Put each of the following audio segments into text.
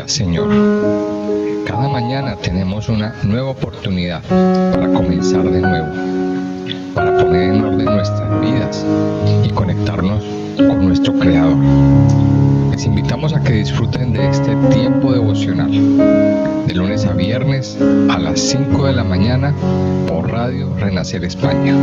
Gracias, Señor. Cada mañana tenemos una nueva oportunidad para comenzar de nuevo, para poner en orden nuestras vidas y conectarnos con nuestro Creador. Les invitamos a que disfruten de este tiempo devocional, de lunes a viernes a las 5 de la mañana por Radio Renacer España.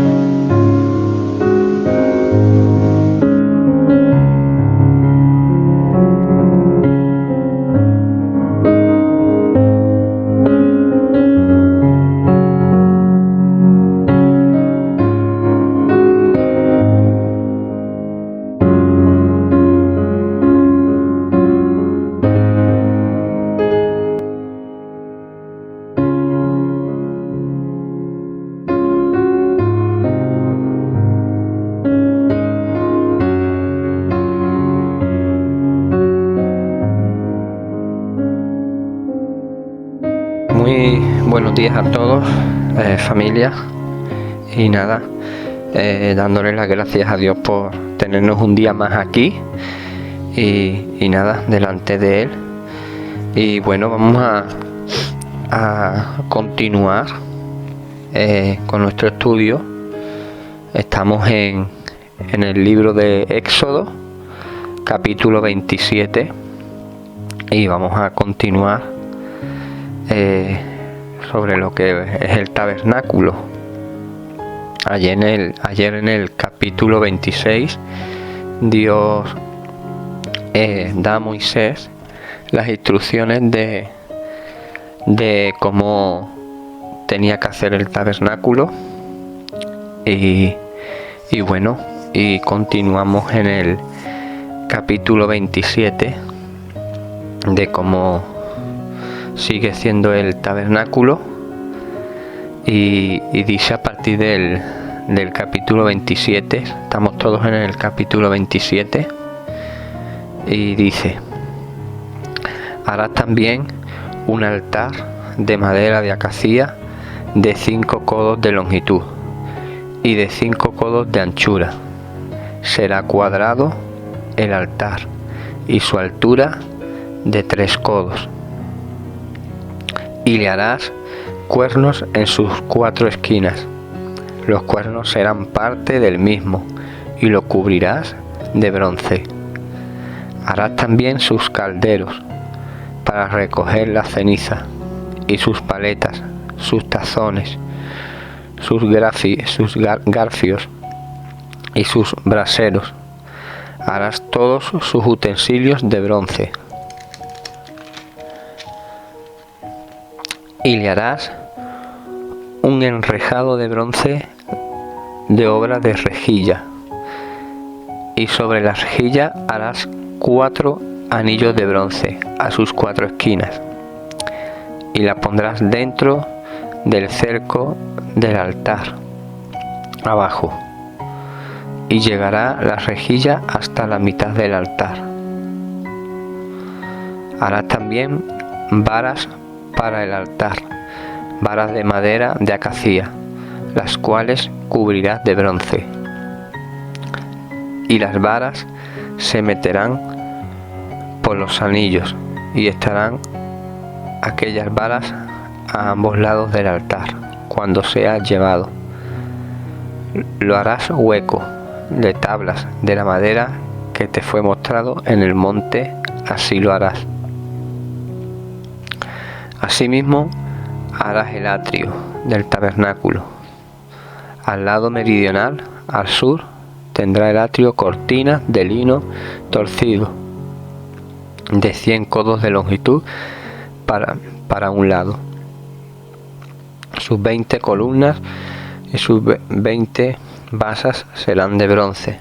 Muy buenos días a todos, familia, y nada, dándole las gracias a Dios por tenernos un día más aquí y nada, delante de Él. Y bueno, vamos a continuar con nuestro estudio. Estamos en el libro de Éxodo, capítulo 27, y vamos a continuar sobre lo que es el tabernáculo. Ayer en el capítulo 26 Dios da a Moisés las instrucciones de cómo tenía que hacer el tabernáculo y bueno, y continuamos en el capítulo 27 de cómo sigue siendo el tabernáculo, y dice a partir del capítulo 27, estamos todos en el capítulo 27, y dice: harás también un altar de madera de acacia de 5 codos de longitud y de 5 codos de anchura. Será cuadrado el altar y su altura de 3 codos. Y le harás cuernos en sus 4 esquinas. Los cuernos serán parte del mismo, y lo cubrirás de bronce. Harás también sus calderos para recoger la ceniza, y sus paletas, sus tazones, sus garfios y sus braseros. Harás todos sus utensilios de bronce. Y le harás un enrejado de bronce de obra de rejilla, y sobre la rejilla harás 4 anillos de bronce a sus 4 esquinas, y la pondrás dentro del cerco del altar, abajo, y llegará la rejilla hasta la mitad del altar. Harás también varas para el altar, varas de madera de acacia, las cuales cubrirás de bronce. Y las varas se meterán por los anillos, y estarán aquellas varas a ambos lados del altar cuando sea llevado. Lo harás hueco de tablas de la madera que te fue mostrado en el monte, así lo harás. Asimismo, harás el atrio del tabernáculo. Al lado meridional, al sur, tendrá el atrio cortinas de lino torcido, de 100 codos de longitud para un lado. Sus 20 columnas y sus 20 basas serán de bronce.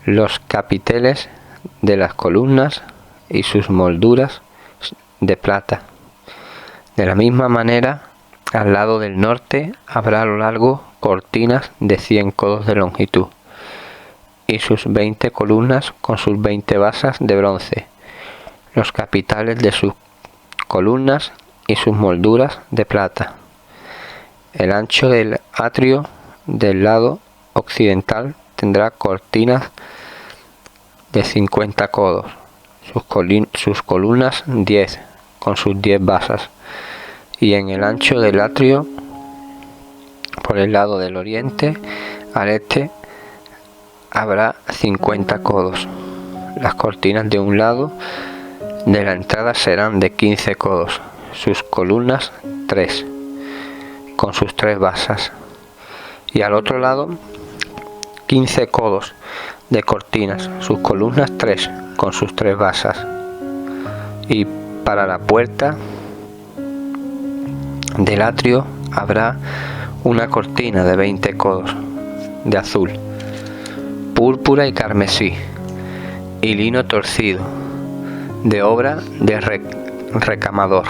Los capiteles de las columnas y sus molduras de plata. De la misma manera, al lado del norte habrá a lo largo cortinas de 100 codos de longitud, y sus 20 columnas con sus 20 basas de bronce, los capiteles de sus columnas y sus molduras de plata. El ancho del atrio del lado occidental tendrá cortinas de 50 codos, sus columnas 10, con sus 10 basas. Y en el ancho del atrio, por el lado del oriente al este, habrá 50 codos. Las cortinas de un lado de la entrada serán de 15 codos, sus columnas 3, con sus 3 basas. Y al otro lado 15 codos de cortinas, sus columnas 3, con sus 3 basas. Y para la puerta del atrio habrá una cortina de 20 codos de azul, púrpura y carmesí, y lino torcido, de obra de recamador.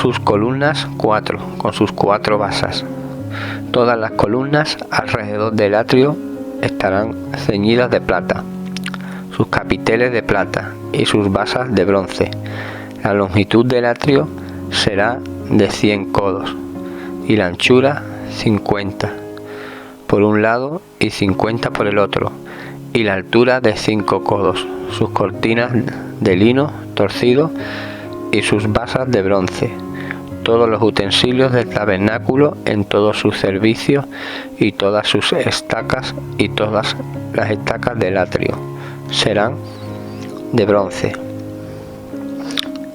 Sus columnas 4, con sus 4 basas. Todas las columnas alrededor del atrio estarán ceñidas de plata, sus capiteles de plata y sus basas de bronce. La longitud del atrio será de 100 codos y la anchura 50 por un lado y 50 por el otro, y la altura de 5 codos, sus cortinas de lino torcido y sus basas de bronce. Todos los utensilios del tabernáculo en todos sus servicios y todas sus estacas y todas las estacas del atrio serán de bronce.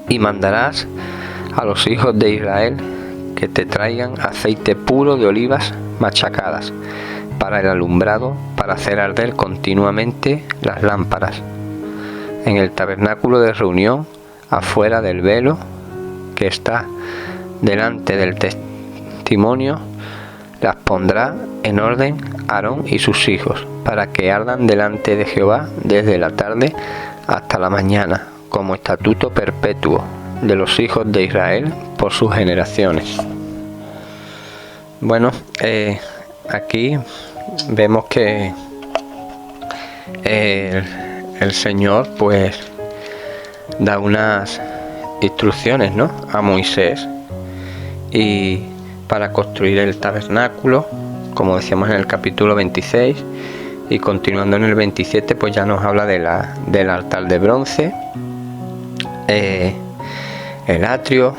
Y mandarás a los hijos de Israel que te traigan aceite puro de olivas machacadas para el alumbrado, para hacer arder continuamente las lámparas. En el tabernáculo de reunión, afuera del velo que está delante del testimonio, las pondrá en orden Aarón y sus hijos, para que ardan delante de Jehová desde la tarde hasta la mañana, como estatuto perpetuo de los hijos de Israel por sus generaciones. Bueno, aquí vemos que el Señor pues da unas instrucciones, ¿no?, a Moisés, y para construir el tabernáculo, como decíamos en el capítulo 26, y continuando en el 27 pues ya nos habla del altar de bronce, el atrio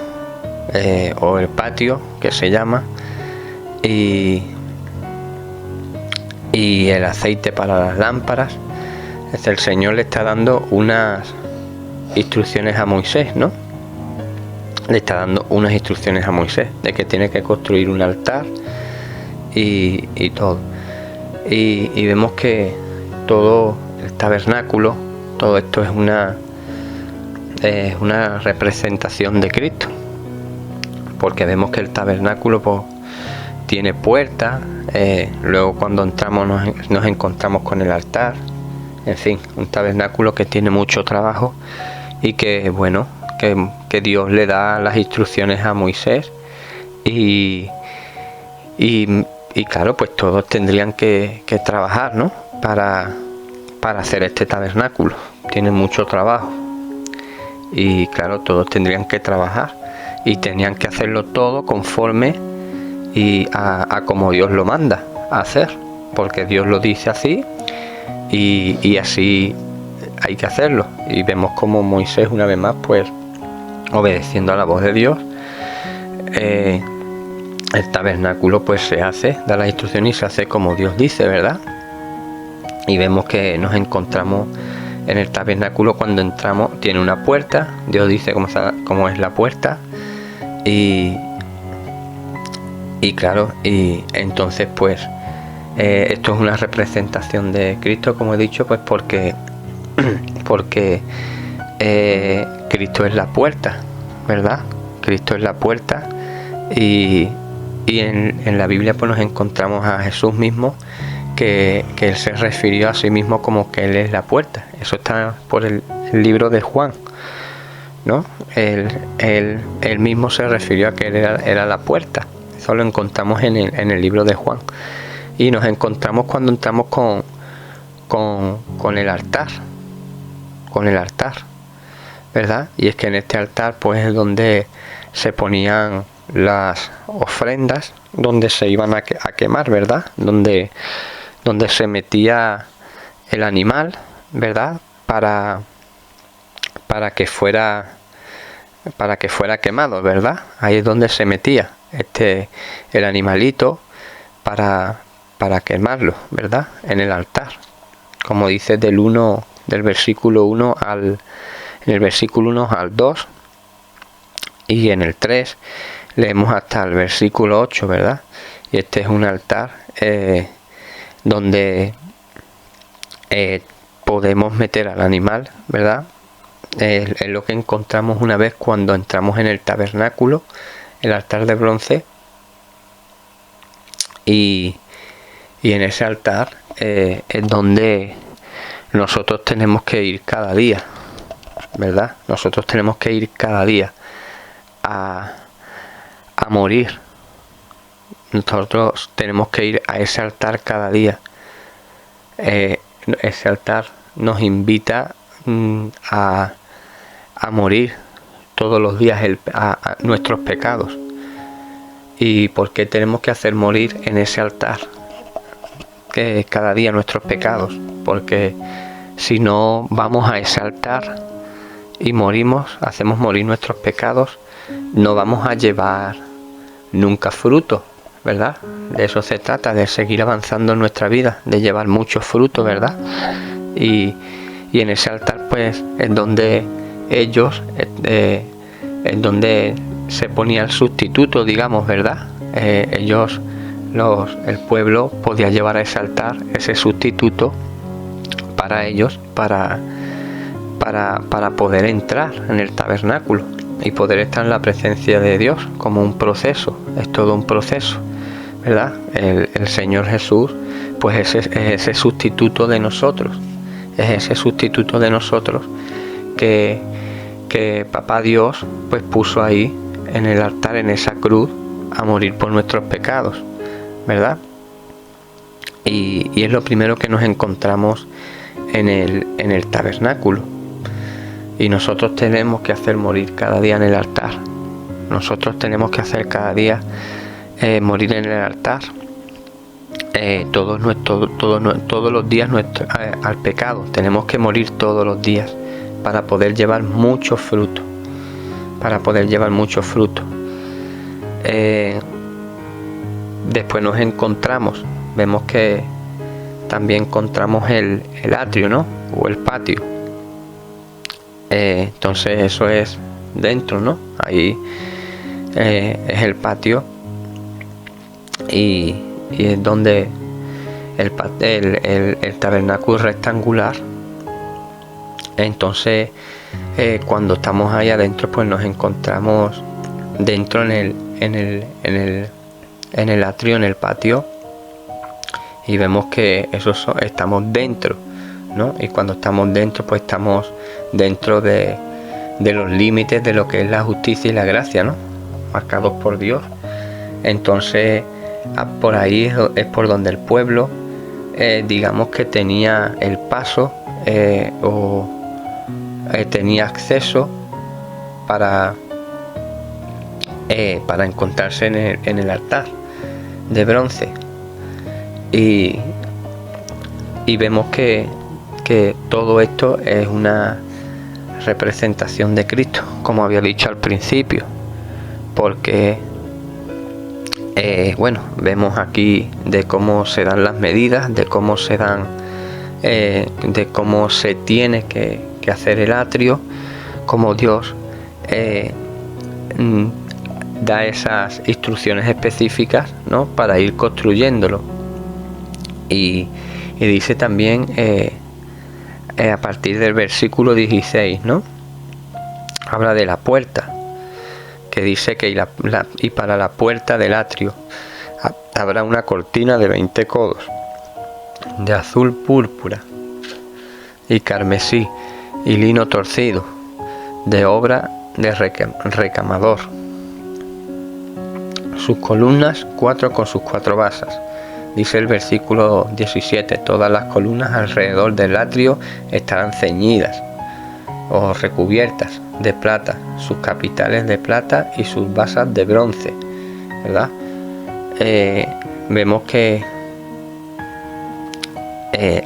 o el patio que se llama, y el aceite para las lámparas. El Señor le está dando unas instrucciones a Moisés, ¿no? Le está dando unas instrucciones a Moisés de que tiene que construir un altar y todo. Y vemos que todo el tabernáculo, todo esto es una representación de Cristo, porque vemos que el tabernáculo pues tiene puertas, luego cuando entramos nos encontramos con el altar, en fin, un tabernáculo que tiene mucho trabajo y que bueno, que Dios le da las instrucciones a Moisés y claro, pues todos tendrían que trabajar, ¿no?, para hacer este tabernáculo. Tiene mucho trabajo y claro, todos tendrían que trabajar y tenían que hacerlo todo conforme y a como Dios lo manda a hacer, porque Dios lo dice así y así hay que hacerlo. Y vemos como Moisés, una vez más, pues obedeciendo a la voz de Dios, el tabernáculo pues se hace, da las instrucciones y se hace como Dios dice, ¿verdad? Y vemos que nos encontramos en el tabernáculo. Cuando entramos tiene una puerta, Dios dice cómo es la puerta, y claro, y entonces pues esto es una representación de Cristo, como he dicho, pues porque Cristo es la puerta, ¿verdad? Cristo es la puerta, y en la Biblia pues nos encontramos a Jesús mismo, que Él se refirió a sí mismo como que Él es la puerta. Eso está por el libro de Juan, ¿no? Él mismo se refirió a que Él era la puerta. Eso lo encontramos en el libro de Juan. Y nos encontramos cuando entramos con el altar, ¿verdad? Y es que en este altar pues es donde se ponían las ofrendas, donde se iban a quemar, ¿verdad? Donde se metía el animal, ¿verdad? Para para que fuera quemado, ¿verdad? Ahí es donde se metía el animalito para quemarlo, ¿verdad? En el altar, como dice del versículo 1 en el versículo 1 al 2, y en el 3 leemos hasta el versículo 8, ¿verdad? Y este es un altar donde podemos meter al animal, ¿verdad? Es lo que encontramos una vez cuando entramos en el tabernáculo, el altar de bronce, y en ese altar es donde nosotros tenemos que ir cada día, ¿verdad? Nosotros tenemos que ir cada día a morir. Nosotros tenemos que ir a ese altar cada día. Ese altar nos invita a morir todos los días a nuestros pecados. ¿Y por qué tenemos que hacer morir en ese altar cada día nuestros pecados? Porque si no vamos a ese altar y morimos, hacemos morir nuestros pecados, no vamos a llevar nunca fruto, ¿verdad? De eso se trata, de seguir avanzando en nuestra vida, de llevar mucho fruto, ¿verdad? Y en ese altar pues es donde es donde se ponía el sustituto, digamos, ¿verdad? El pueblo podía llevar a ese altar ese sustituto para ellos, para poder entrar en el tabernáculo y poder estar en la presencia de Dios, como un proceso, es todo un proceso, ¿verdad? El Señor Jesús pues es ese sustituto de nosotros, es ese sustituto de nosotros que Papá Dios pues puso ahí en el altar, en esa cruz, a morir por nuestros pecados, ¿verdad? Y es lo primero que nos encontramos en el tabernáculo. Y nosotros tenemos que hacer morir cada día en el altar. Nosotros tenemos que hacer cada día morir en el altar. Todos los días al pecado. Tenemos que morir todos los días para poder llevar mucho fruto. Para poder llevar mucho fruto. Después nos encontramos, vemos que también encontramos el atrio, ¿no? O el patio. Entonces eso es dentro, ¿no? Ahí es el patio y es donde el tabernáculo rectangular. Entonces cuando estamos ahí adentro pues nos encontramos dentro en el atrio, en el patio, y vemos que estamos dentro, ¿no? Y cuando estamos dentro pues estamos dentro de los límites de lo que es la justicia y la gracia, ¿no? Marcados por Dios. Entonces por ahí es por donde el pueblo digamos que tenía el paso tenía acceso para encontrarse en el altar de bronce, y vemos que todo esto es una representación de Cristo, como había dicho al principio, porque vemos aquí de cómo se dan las medidas, de cómo se dan de cómo se tiene que hacer el atrio, cómo Dios da esas instrucciones específicas, ¿no? Para ir construyéndolo. Y dice también a partir del versículo 16, ¿no? Habla de la puerta, que dice que y para la puerta del atrio habrá una cortina de 20 codos, de azul púrpura y carmesí y lino torcido, de obra de recamador. Sus columnas 4 con sus 4 basas. Dice el versículo 17, todas las columnas alrededor del atrio estarán ceñidas o recubiertas de plata, sus capiteles de plata y sus basas de bronce, ¿verdad? Vemos que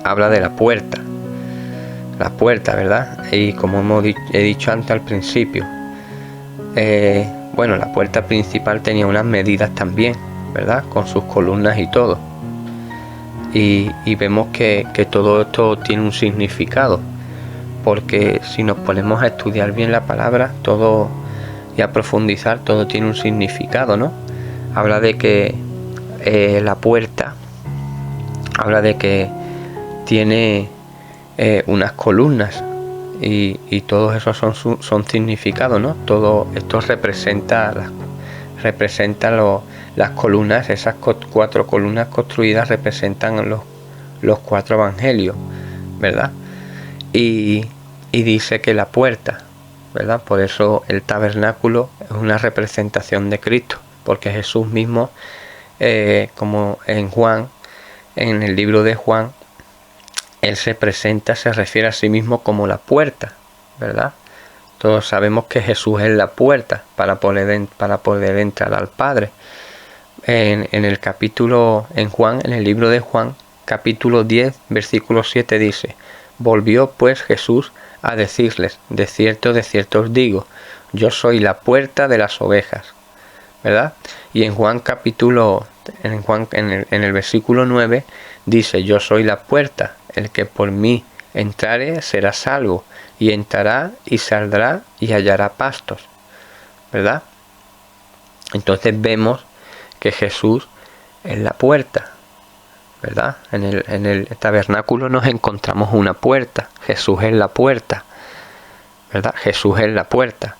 habla de la puerta. la puerta, ¿verdad? Y como he dicho antes al principio, bueno, la puerta principal tenía unas medidas también, ¿verdad? Con sus columnas y todo. Y vemos que todo esto tiene un significado, porque si nos ponemos a estudiar bien la palabra, todo, y a profundizar, todo tiene un significado, ¿no? Habla de que la puerta, habla de que tiene unas columnas, y todos esos son significados, ¿no? Todo esto representa las columnas. Esas 4 columnas construidas representan los 4 evangelios, ¿verdad? Y dice que la puerta, ¿verdad? Por eso el tabernáculo es una representación de Cristo, porque Jesús mismo, como en Juan, en el libro de Juan, él se refiere a sí mismo como la puerta, ¿verdad? Todos sabemos que Jesús es la puerta para poder entrar al Padre. En el libro de Juan, capítulo 10, versículo 7 dice: volvió pues Jesús a decirles: de cierto os digo, yo soy la puerta de las ovejas, ¿verdad? Y en el versículo 9 dice: yo soy la puerta, el que por mí entrare será salvo, y entrará y saldrá y hallará pastos, ¿verdad? Entonces vemos que Jesús es la puerta, ¿verdad? En el tabernáculo nos encontramos una puerta. Jesús es la puerta, ¿verdad? Jesús es la puerta.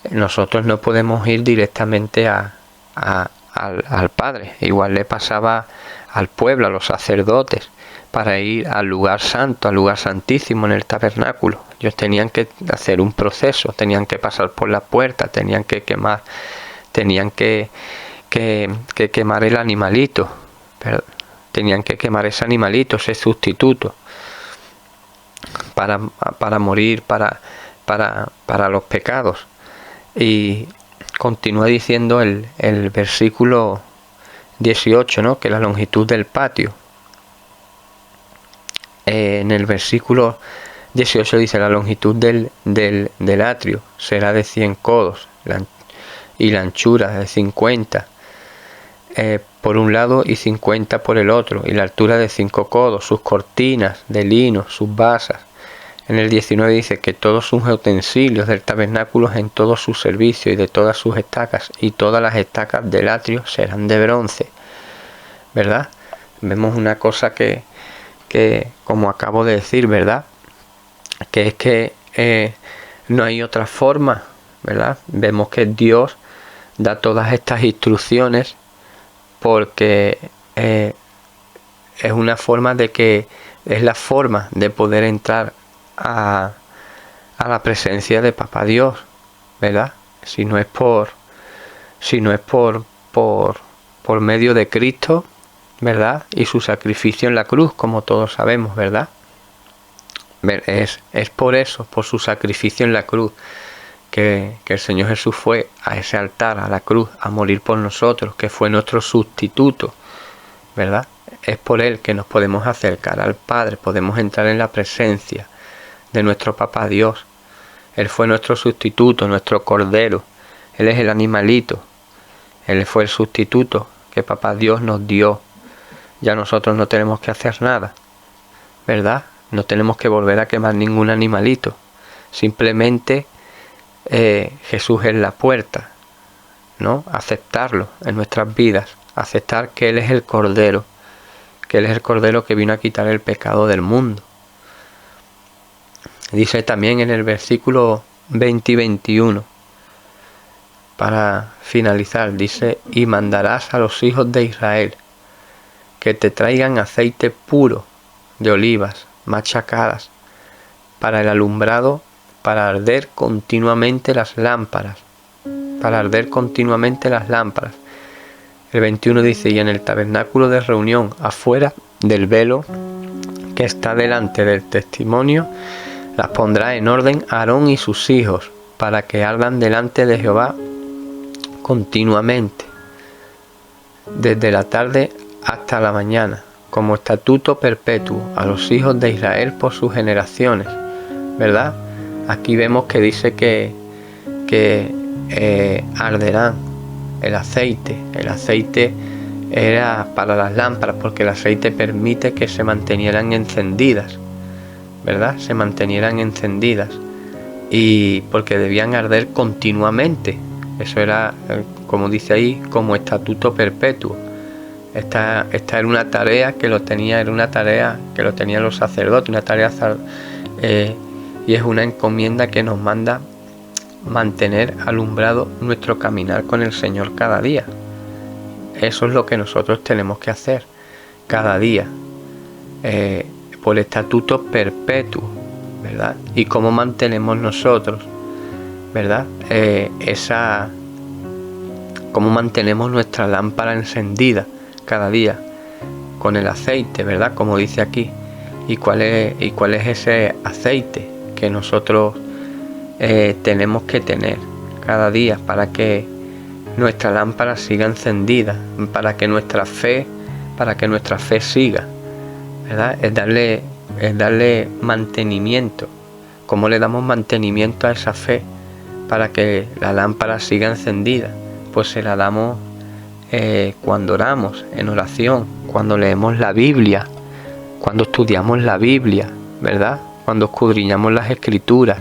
Nosotros no podemos ir directamente al Padre. Igual le pasaba al pueblo, a los sacerdotes, para ir al lugar santo, al lugar santísimo en el tabernáculo. Ellos tenían que hacer un proceso, tenían que pasar por la puerta, tenían que quemar el animalito, pero tenían que quemar ese animalito, ese sustituto, para morir, para los pecados. Y continúa diciendo el versículo 18, ¿no? Que la longitud del patio. En el versículo 18 dice: la longitud del atrio será de 100 codos, y la anchura de 50 por un lado y 50 por el otro, y la altura de 5 codos, sus cortinas de lino, sus basas. En el 19 dice que todos sus utensilios del tabernáculo en todo su servicio, y de todas sus estacas, y todas las estacas del atrio serán de bronce, ¿verdad? Vemos una cosa que como acabo de decir, ¿verdad? Que es que no hay otra forma, ¿verdad? Vemos que Dios da todas estas instrucciones porque es una forma de que es la forma de poder entrar a la presencia de Papá Dios, ¿verdad? Si no es por medio de Cristo, ¿verdad? Y su sacrificio en la cruz, como todos sabemos, ¿verdad? Es por eso, por su sacrificio en la cruz, que el Señor Jesús fue a ese altar, a la cruz, a morir por nosotros, que fue nuestro sustituto, ¿verdad? Es por Él que nos podemos acercar al Padre, podemos entrar en la presencia de nuestro Papá Dios. Él fue nuestro sustituto, nuestro cordero. Él es el animalito. Él fue el sustituto que Papá Dios nos dio. Ya nosotros no tenemos que hacer nada, ¿verdad? No tenemos que volver a quemar ningún animalito. Simplemente Jesús es la puerta, ¿no? Aceptarlo en nuestras vidas. Aceptar que Él es el Cordero. Que Él es el Cordero que vino a quitar el pecado del mundo. Dice también en el versículo 20 y 21, para finalizar, dice: y mandarás a los hijos de Israel que te traigan aceite puro de olivas machacadas para el alumbrado, para arder continuamente las lámparas. Para arder continuamente las lámparas. El 21 dice: y en el tabernáculo de reunión, afuera del velo que está delante del testimonio, las pondrá en orden Aarón y sus hijos, para que ardan delante de Jehová continuamente, desde la tarde hasta la mañana, como estatuto perpetuo a los hijos de Israel por sus generaciones, ¿verdad? Aquí vemos que dice que arderán el aceite. El aceite era para las lámparas, porque el aceite permite que se mantenieran encendidas, ¿verdad? Se mantenieran encendidas, y porque debían arder continuamente. Eso era, como dice ahí, como estatuto perpetuo. Esta era una tarea que lo tenían los sacerdotes, una tarea y es una encomienda que nos manda mantener alumbrado nuestro caminar con el Señor cada día. Eso es lo que nosotros tenemos que hacer cada día, por estatuto perpetuo, ¿verdad? Y cómo mantenemos nosotros, ¿verdad? Cómo mantenemos nuestra lámpara encendida cada día con el aceite, ¿verdad? Como dice aquí. ¿Y cuál es ese aceite que nosotros tenemos que tener cada día para que nuestra lámpara siga encendida, para que nuestra fe siga, ¿verdad? Es darle mantenimiento. ¿Cómo le damos mantenimiento a esa fe para que la lámpara siga encendida? Pues se la damos cuando oramos, en oración, cuando leemos la Biblia, cuando estudiamos la Biblia, ¿verdad? Cuando escudriñamos las Escrituras,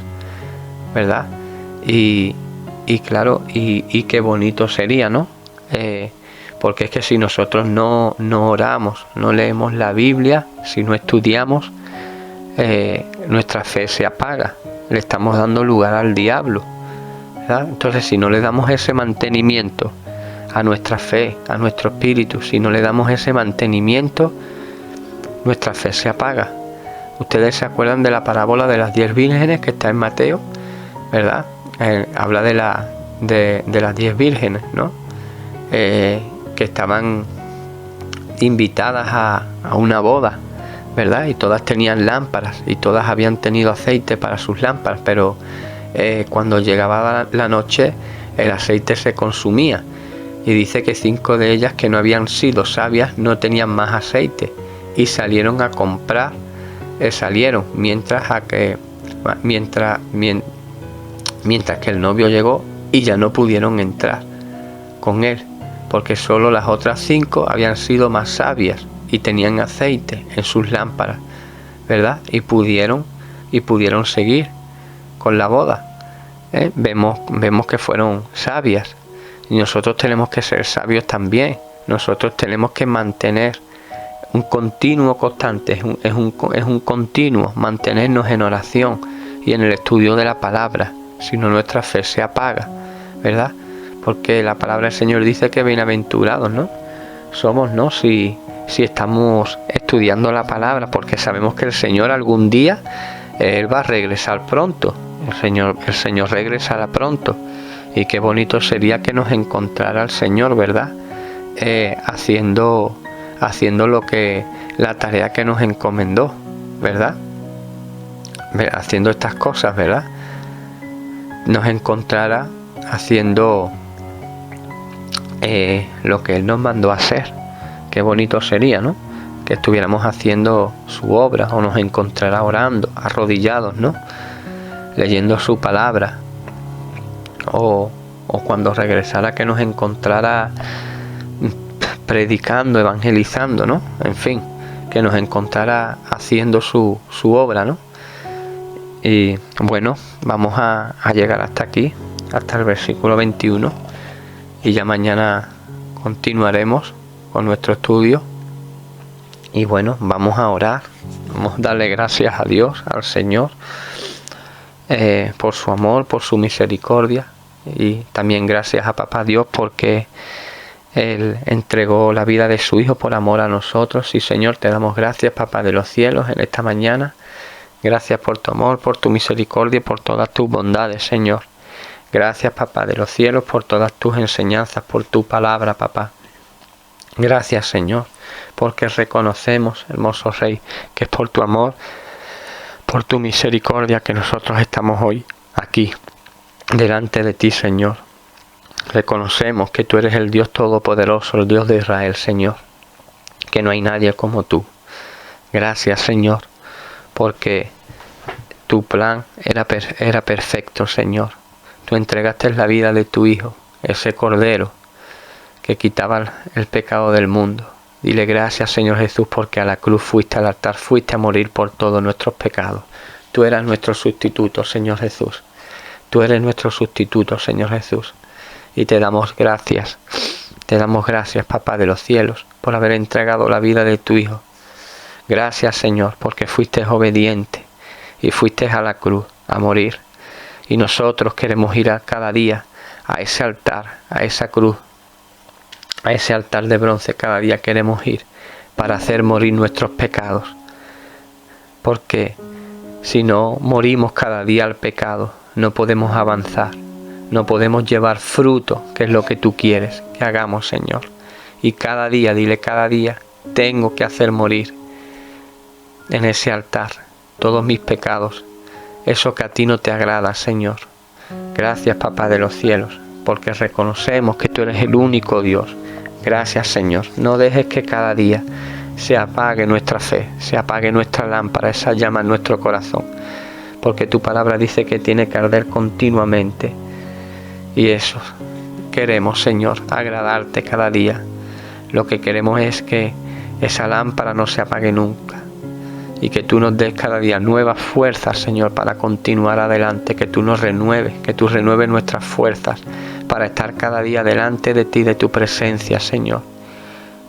¿verdad? Y claro, y qué bonito sería, ¿no? Porque es que si nosotros no oramos, no leemos la Biblia, si no estudiamos, nuestra fe se apaga, le estamos dando lugar al diablo, ¿verdad? Entonces, si no le damos ese mantenimiento a nuestra fe, a nuestro espíritu, si no le damos ese mantenimiento, nuestra fe se apaga. Ustedes se acuerdan de la parábola de las 10 vírgenes que está en Mateo, ¿verdad? Habla de las 10 vírgenes, ¿no? Que estaban invitadas a una boda, ¿verdad? Y todas tenían lámparas y todas habían tenido aceite para sus lámparas, pero cuando llegaba la noche el aceite se consumía, y dice que 5 de ellas, que no habían sido sabias, no tenían más aceite y salieron a comprar, mientras que el novio llegó, y ya no pudieron entrar con él, porque solo las otras 5 habían sido más sabias y tenían aceite en sus lámparas, ¿verdad? Y pudieron seguir con la boda. Vemos que fueron sabias, y nosotros tenemos que ser sabios también. Nosotros tenemos que mantener un continuo constante, es un continuo mantenernos en oración y en el estudio de la palabra, si no nuestra fe se apaga, ¿verdad? Porque la palabra del Señor dice que bienaventurados, ¿no? Somos, ¿no? Si estamos estudiando la palabra, porque sabemos que el Señor algún día, Él va a regresar pronto. El Señor regresará pronto, y qué bonito sería que nos encontrara el Señor, ¿verdad? Haciendo la tarea que nos encomendó, ¿verdad? Haciendo estas cosas, ¿verdad? Nos encontrara haciendo lo que Él nos mandó a hacer. Qué bonito sería, ¿no? Que estuviéramos haciendo su obra, o nos encontrara orando, arrodillados, ¿no? Leyendo su palabra, o cuando regresara, que nos encontrara predicando, evangelizando, ¿no? En fin, que nos encontrara haciendo su obra, ¿no? Y bueno, vamos a llegar hasta aquí, hasta el versículo 21, y ya mañana continuaremos con nuestro estudio. Y bueno, vamos a orar, vamos a darle gracias a Dios, al Señor, por su amor, por su misericordia, y también gracias a Papá Dios, porque Él entregó la vida de su Hijo por amor a nosotros. Y Señor, te damos gracias, Papá de los cielos, en esta mañana. Gracias por tu amor, por tu misericordia y por todas tus bondades, Señor. Gracias, Papá de los cielos, por todas tus enseñanzas, por tu palabra, Papá. Gracias, Señor, porque reconocemos, hermoso Rey, que es por tu amor, por tu misericordia, que nosotros estamos hoy aquí, delante de ti, Señor. Reconocemos que tú eres el Dios Todopoderoso, el Dios de Israel, Señor, que no hay nadie como tú. Gracias, Señor, porque tu plan era perfecto, Señor. Tú entregaste la vida de tu Hijo, ese Cordero que quitaba el pecado del mundo. Dile gracias, Señor Jesús, porque a la cruz fuiste, al altar fuiste a morir por todos nuestros pecados. Tú eras nuestro sustituto, Señor Jesús. Tú eres nuestro sustituto, Señor Jesús. Y te damos gracias. Te damos gracias, Papá de los cielos, por haber entregado la vida de tu Hijo. Gracias, Señor, porque fuiste obediente y fuiste a la cruz a morir. Y nosotros queremos ir cada día a ese altar, a esa cruz, a ese altar de bronce. Cada día queremos ir para hacer morir nuestros pecados. Porque si no morimos cada día al pecado, no podemos avanzar. No podemos llevar fruto, que es lo que tú quieres que hagamos, Señor. Y cada día, dile cada día, tengo que hacer morir en ese altar todos mis pecados, eso que a ti no te agrada, Señor. Gracias, Papá de los cielos, porque reconocemos que tú eres el único Dios. Gracias, Señor. No dejes que cada día se apague nuestra fe, se apague nuestra lámpara, esa llama en nuestro corazón, porque tu palabra dice que tiene que arder continuamente. Y eso queremos, Señor, agradarte cada día. Lo que queremos es que esa lámpara no se apague nunca. Y que tú nos des cada día nuevas fuerzas, Señor, para continuar adelante. Que tú nos renueves, que tú renueves nuestras fuerzas para estar cada día delante de ti, de tu presencia, Señor.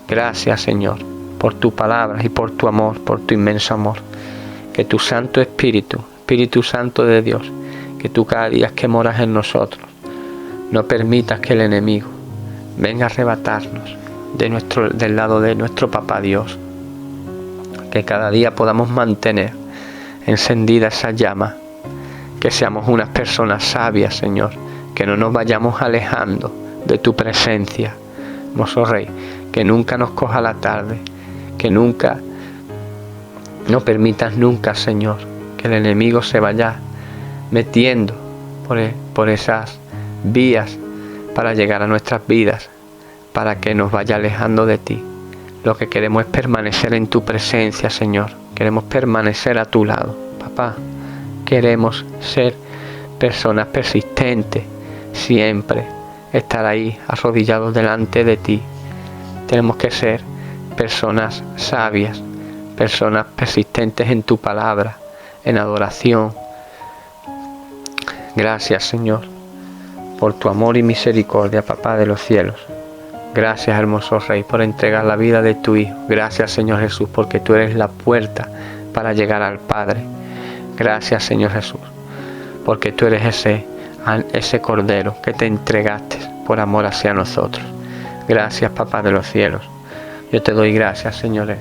Gracias, Señor, por tu palabra y por tu amor, por tu inmenso amor. Que tu Santo Espíritu, Espíritu Santo de Dios, que tú cada día que moras en nosotros, no permitas que el enemigo venga a arrebatarnos del lado de nuestro Papá Dios. Que cada día podamos mantener encendida esa llama. Que seamos unas personas sabias, Señor. Que no nos vayamos alejando de tu presencia, hermoso Rey. Que nunca nos coja la tarde. Que nunca, no permitas nunca, Señor, que el enemigo se vaya metiendo por esas vías para llegar a nuestras vidas, para que nos vaya alejando de ti. Lo que queremos es permanecer en tu presencia, Señor. Queremos permanecer a tu lado, Papá. Queremos ser personas persistentes, siempre estar ahí arrodillados delante de ti. Tenemos que ser personas sabias, personas persistentes en tu palabra, en adoración. Gracias, Señor, por tu amor y misericordia, Papá de los cielos. Gracias, hermoso Rey, por entregar la vida de tu Hijo. Gracias, Señor Jesús, porque tú eres la puerta para llegar al Padre. Gracias, Señor Jesús, porque tú eres ese Cordero que te entregaste por amor hacia nosotros. Gracias, Papá de los cielos. Yo te doy gracias, Señor,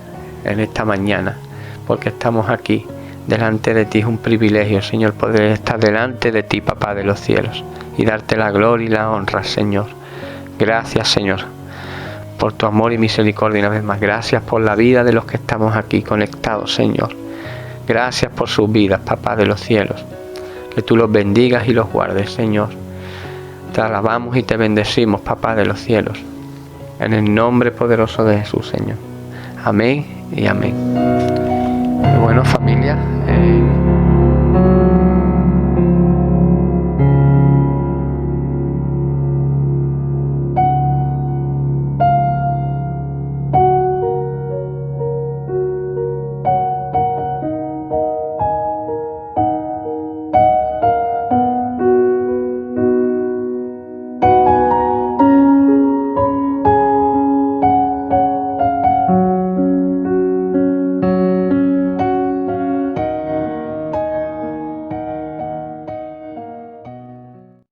en esta mañana, porque estamos aquí delante de ti. Es un privilegio, Señor, poder estar delante de ti, Papá de los cielos, y darte la gloria y la honra, Señor. Gracias, Señor, por tu amor y misericordia. Una vez más, gracias por la vida de los que estamos aquí conectados, Señor. Gracias por sus vidas, Papá de los cielos. Que tú los bendigas y los guardes, Señor. Te alabamos y te bendecimos, Papá de los cielos. En el nombre poderoso de Jesús, Señor. Amén y amén. Bueno, familia,